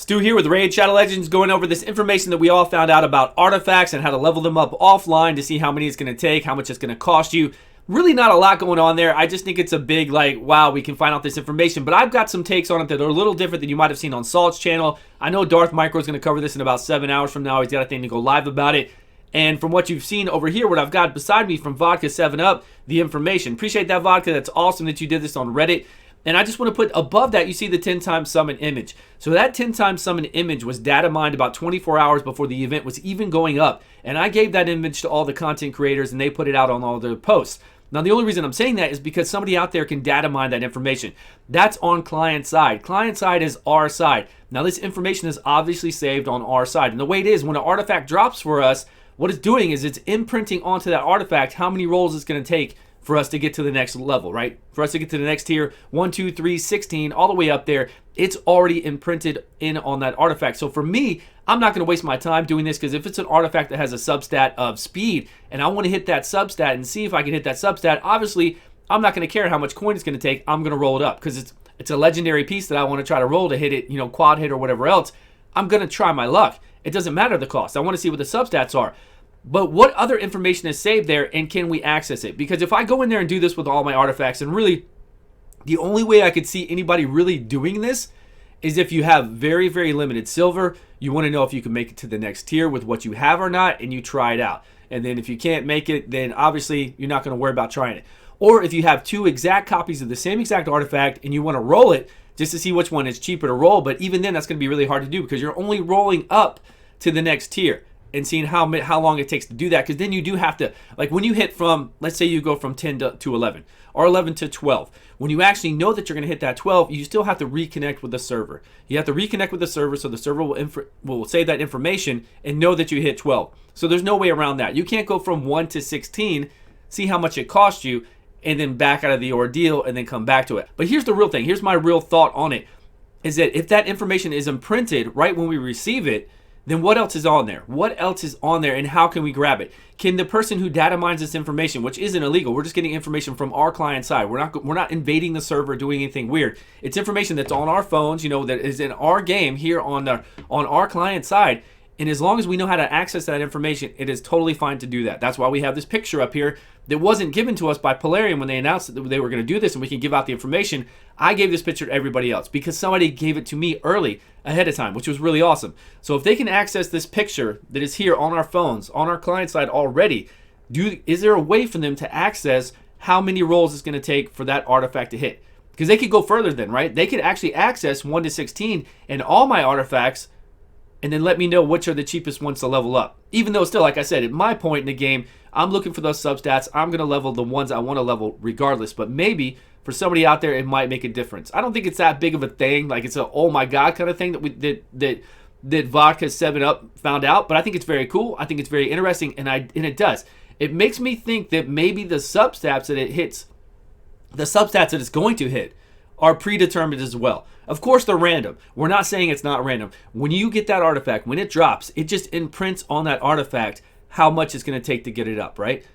Stu here with Raid Shadow Legends, going over this information that we all found out about artifacts and how to level them up offline to see how many it's going to take, how much it's going to cost you. Really not a lot going on there. I just think it's a big, wow, we can find out this information. But I've got some takes on it that are a little different than you might have seen on Salt's channel. I know Darth Micro is going to cover this in about 7 hours from now. He's got a thing to go live about it. And from what you've seen over here, what I've got beside me from Vodka 7-Up, the information. Appreciate that, Vodka. That's awesome that you did this on Reddit. And I just want to put above that, you see the 10 times summon image. So that 10 times summon image was data mined about 24 hours before the event was even going up. And I gave that image to all the content creators and they put it out on all their posts. Now, the only reason I'm saying that is because somebody out there can data mine that information. That's on client side. Client side is our side. Now, this information is obviously saved on our side. And the way it is, when an artifact drops for us, what it's doing is it's imprinting onto that artifact how many rolls it's going to take for us to get to the next level, right? For us to get to the next tier, 1, 2, 3, 16, all the way up there, it's already imprinted in on that artifact. So for me, I'm not going to waste my time doing this, because if it's an artifact that has a substat of speed and I want to hit that substat and see if I can hit that substat, obviously I'm not going to care how much coin it's going to take. I'm going to roll it up because it's a legendary piece that I want to try to roll to hit it, quad hit or whatever else. I'm going to try my luck. It doesn't matter the cost. I want to see what the substats are. But what other information is saved there, and can we access it? Because if I go in there and do this with all my artifacts, and really the only way I could see anybody really doing this is if you have very, very limited silver. You want to know if you can make it to the next tier with what you have or not, and you try it out. And then if you can't make it, then obviously you're not going to worry about trying it. Or if you have 2 exact copies of the same exact artifact and you want to roll it just to see which one is cheaper to roll, but even then that's going to be really hard to do because you're only rolling up to the next tier and seeing how long it takes to do that. Because then you do have to, like when you hit from, let's say you go from 10 to 11 or 11 to 12, when you actually know that you're going to hit that 12, you still have to reconnect with the server. You have to reconnect with the server so the server will save that information and know that you hit 12. So there's no way around that. You can't go from 1 to 16, see how much it cost you, and then back out of the ordeal and then come back to it. But here's the real thing. Here's my real thought on it, is that if that information is imprinted right when we receive it, then what else is on there? What else is on there, and how can we grab it? Can the person who data mines this information, which isn't illegal, we're just getting information from our client side. We're not invading the server, doing anything weird. It's information that's on our phones, that is in our game here on our client side. And as long as we know how to access that information, it is totally fine to do that. That's why we have this picture up here that wasn't given to us by Polarium when they announced that they were going to do this and we can give out the information. I gave this picture to everybody else because somebody gave it to me early ahead of time, which was really awesome. So if they can access this picture that is here on our phones, on our client side already, is there a way for them to access how many rolls it's going to take for that artifact to hit? Because they could go further then, right? They could actually access 1 to 16 and all my artifacts, and then let me know which are the cheapest ones to level up. Even though still, like I said, at my point in the game, I'm looking for those substats. I'm going to level the ones I want to level regardless. But maybe for somebody out there, it might make a difference. I don't think it's that big of a thing. Like it's a oh my god kind of thing that Vodka 7-Up found out. But I think it's very cool. I think it's very interesting, and it does. It makes me think that maybe the substats that it hits, the substats that it's going to hit, are predetermined as well. Of course, they're random. We're not saying it's not random. When you get that artifact, when it drops, it just imprints on that artifact how much it's going to take to get it up, right?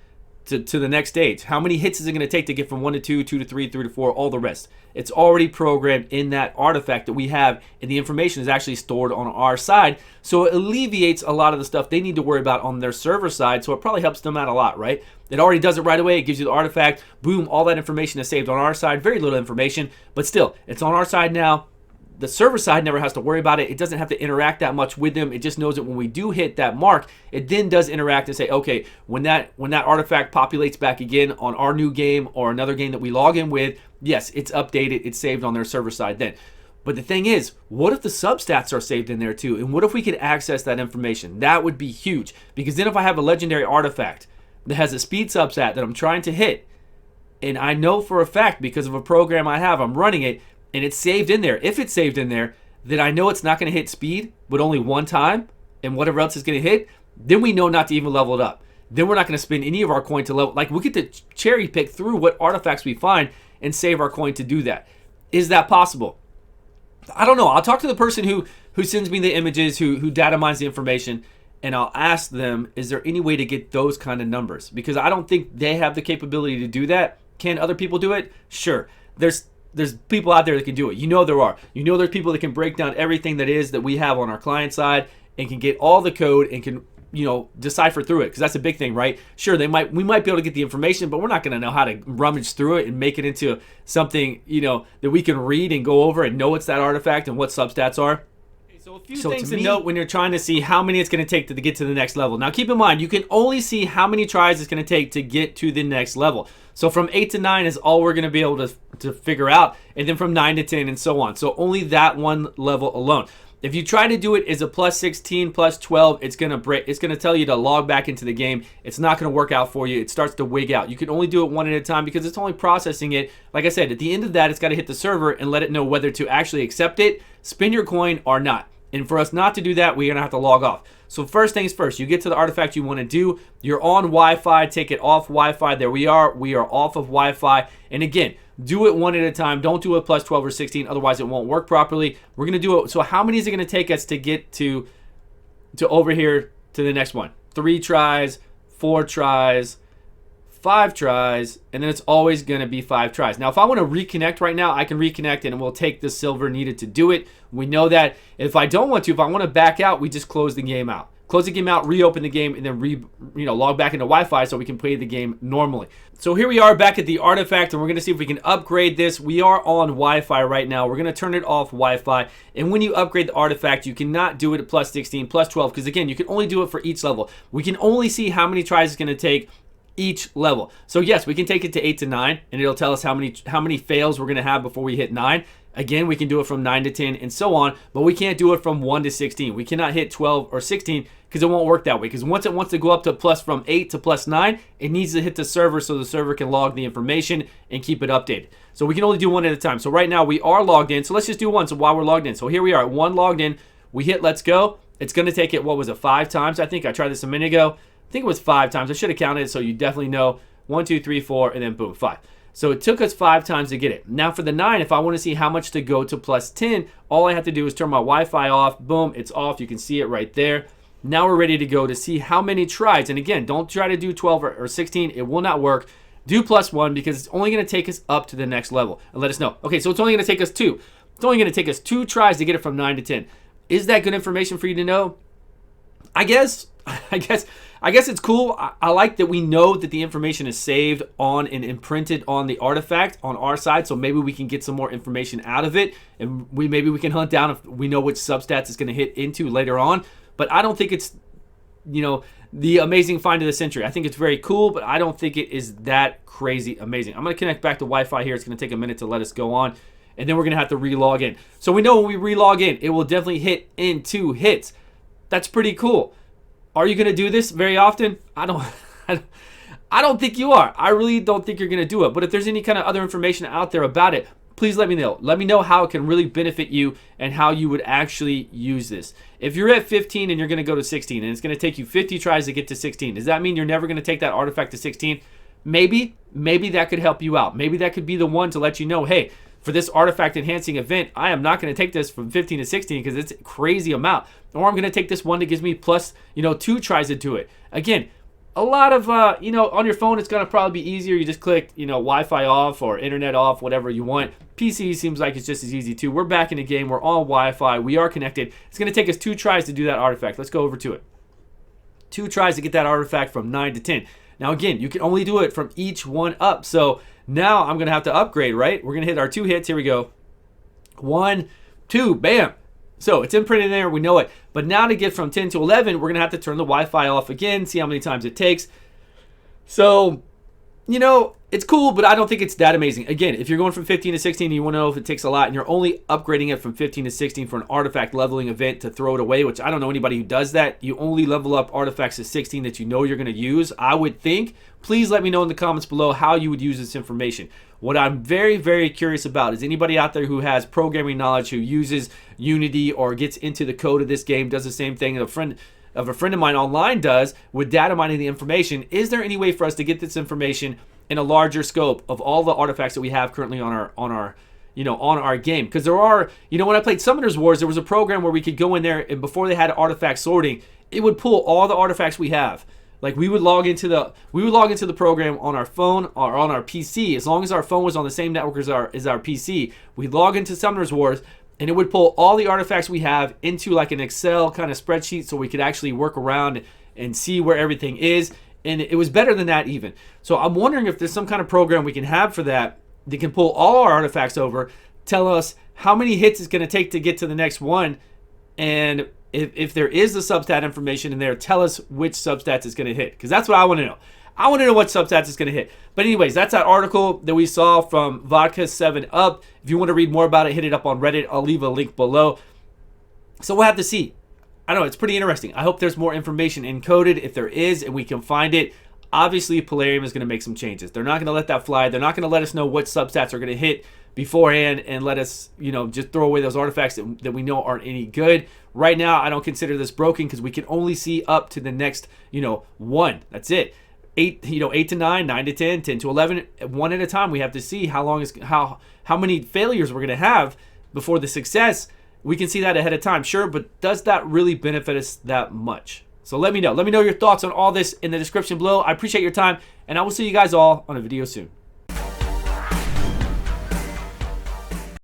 To the next stage. How many hits is it going to take to get from 1 to 2, 2 to 3, 3 to 4, all the rest? It's already programmed in that artifact that we have, and the information is actually stored on our side. So it alleviates a lot of the stuff they need to worry about on their server side, so it probably helps them out a lot, right? It already does it right away. It gives you the artifact. Boom, all that information is saved on our side. Very little information, but still, it's on our side now. The server side never has to worry about it. It doesn't have to interact that much with them. It just knows that when we do hit that mark, it then does interact and say, okay, when that artifact populates back again on our new game or another game that we log in with, yes, it's updated, it's saved on their server side then. But the thing is, what if the substats are saved in there too? And what if we could access that information? That would be huge. Because then if I have a legendary artifact that has a speed substat that I'm trying to hit, and I know for a fact because of a program I have, I'm running it, and it's saved in there. If it's saved in there, then I know it's not going to hit speed, but only one time, and whatever else is going to hit, then we know not to even level it up. Then we're not going to spend any of our coin to level. Like, we get to cherry pick through what artifacts we find and save our coin to do that. Is that possible? I don't know. I'll talk to the person who sends me the images, who data mines the information, and I'll ask them, is there any way to get those kind of numbers? Because I don't think they have the capability to do that. Can other people do it? Sure. There's there's people out there that can do it. You know there are. You know there's people that can break down everything that we have on our client side and can get all the code and can, you know, decipher through it, because that's a big thing, right? Sure, we might be able to get the information, but we're not going to know how to rummage through it and make it into something, you know, that we can read and go over and know it's that artifact and what substats are. So a few things to note when you're trying to see how many it's going to take to get to the next level. Now keep in mind, you can only see how many tries it's going to take to get to the next level. So from 8 to 9 is all we're going to be able to figure out, and then from 9 to 10 and so on. So only that one level alone. If you try to do it as a plus 16, plus 12, it's going to tell you to log back into the game. It's not going to work out for you. It starts to wig out. You can only do it one at a time because it's only processing it. Like I said, at the end of that, it's got to hit the server and let it know whether to actually accept it, spin your coin, or not. And for us not to do that, we're going to have to log off. So first things first, you get to the artifact you want to do. You're on Wi-Fi. Take it off Wi-Fi. There we are. We are off of Wi-Fi. And again, do it one at a time. Don't do it plus 12 or 16. Otherwise, it won't work properly. We're going to do it. So how many is it going to take us to get to over here to the next one? 3 tries, 4 tries, 5 tries, and then it's always going to be 5 tries. Now, if I want to reconnect right now, I can reconnect and it will take the silver needed to do it. We know that. If I don't want to, if I want to back out, we just close the game out. Close the game out, reopen the game, and then log back into Wi-Fi so we can play the game normally. So here we are back at the artifact, and we're going to see if we can upgrade this. We are on Wi-Fi right now. We're going to turn it off Wi-Fi, and when you upgrade the artifact, you cannot do it at plus 16, plus 12, because again, you can only do it for each level. We can only see how many tries it's going to take each level. So yes, we can take it to 8 to 9, and it'll tell us how many fails we're going to have before we hit 9. Again, we can do it from 9 to 10 and so on, but we can't do it from 1 to 16. We cannot hit 12 or 16 because it won't work that way. Because once it wants to go up to from 8 to plus 9, it needs to hit the server so the server can log the information and keep it updated. So we can only do one at a time. So right now we are logged in. So let's just do one. So while we're logged in. So here we are at 1 logged in. We hit let's go. It's going to take it, what was it, 5 times? I think I tried this a minute ago. I think it was 5 times. I should have counted it so you definitely know. 1, 2, 3, 4, and then boom, 5. So it took us 5 times to get it. Now for the 9, if I want to see how much to go to plus 10, all I have to do is turn my Wi-Fi off. Boom, it's off. You can see it right there. Now we're ready to go to see how many tries. And again, don't try to do 12 or 16. It will not work. Do plus 1 because it's only going to take us up to the next level. And let us know. Okay, so it's only going to take us 2. It's only going to take us 2 tries to get it from 9 to 10. Is that good information for you to know? I guess it's cool. I like that we know that the information is saved on and imprinted on the artifact on our side, so maybe we can get some more information out of it, and maybe we can hunt down if we know which substats it's going to hit into later on. But I don't think it's, the amazing find of the century. I think it's very cool, but I don't think it is that crazy amazing. I'm going to connect back to Wi-Fi here. It's going to take a minute to let us go on, and then we're going to have to re-log in. So we know when we re-log in, it will definitely hit in 2 hits. That's pretty cool. Are you going to do this very often? I don't think you are. I really don't think you're going to do it. But if there's any kind of other information out there about it, please let me know. Let me know how it can really benefit you and how you would actually use this. If you're at 15 and you're going to go to 16 and it's going to take you 50 tries to get to 16, does that mean you're never going to take that artifact to 16? Maybe that could help you out. Maybe that could be the one to let you know, hey, for this artifact enhancing event, I am not going to take this from 15 to 16 because it's a crazy amount. Or I'm going to take this one that gives me plus, 2 tries to do it. Again, a lot of, on your phone, it's going to probably be easier. You just click, Wi-Fi off or internet off, whatever you want. PC seems like it's just as easy too. We're back in the game. We're on Wi-Fi. We are connected. It's going to take us 2 tries to do that artifact. Let's go over to it. 2 tries to get that artifact from 9 to 10. Now, again, you can only do it from each one up. So now I'm going to have to upgrade, right? We're going to hit our 2 hits. Here we go. 1, 2, bam. So it's imprinted there. We know it. But now to get from 10 to 11, we're going to have to turn the Wi-Fi off again, see how many times it takes. So, it's cool, but I don't think it's that amazing. Again, if you're going from 15 to 16, you want to know if it takes a lot, and you're only upgrading it from 15 to 16 for an artifact leveling event to throw it away, which I don't know anybody who does that. You only level up artifacts to 16 that you know you're going to use, I would think. Please let me know in the comments below how you would use this information. What I'm very, very curious about is anybody out there who has programming knowledge, who uses Unity or gets into the code of this game, does the same thing a friend of mine online does with data mining the information. Is there any way for us to get this information in a larger scope of all the artifacts that we have currently on our game? Because there are, when I played Summoners Wars, there was a program where we could go in there and before they had artifact sorting, it would pull all the artifacts we have Like we would log into the program on our phone or on our PC. As long as our phone was on the same network as our PC, we'd log into Summoners Wars, and it would pull all the artifacts we have into like an Excel kind of spreadsheet, so we could actually work around and see where everything is. And it was better than that even. So I'm wondering if there's some kind of program we can have for that can pull all our artifacts over, tell us how many hits it's going to take to get to the next one, and if there is the substat information in there, tell us which substats it's going to hit, because that's what I want to know. I want to know what substats it's going to hit. But anyways, that's that article that we saw from Vodka 7 Up. If you want to read more about it, hit it up on Reddit. I'll leave a link below. So we'll have to see. I don't know, it's pretty interesting. I hope there's more information encoded. If there is and we can find it, obviously Polarium is going to make some changes. They're not going to let that fly. They're not going to let us know what substats are going to hit beforehand and let us, just throw away those artifacts that we know aren't any good. Right now, I don't consider this broken because we can only see up to the next, 1. That's it. 8 to 9, 9 to 10, 10 to 11, one at a time. We have to see how many failures we're going to have before the success. We can see that ahead of time, sure, but does that really benefit us that much? So let me know. Let me know your thoughts on all this in the description below. I appreciate your time, and I will see you guys all on a video soon.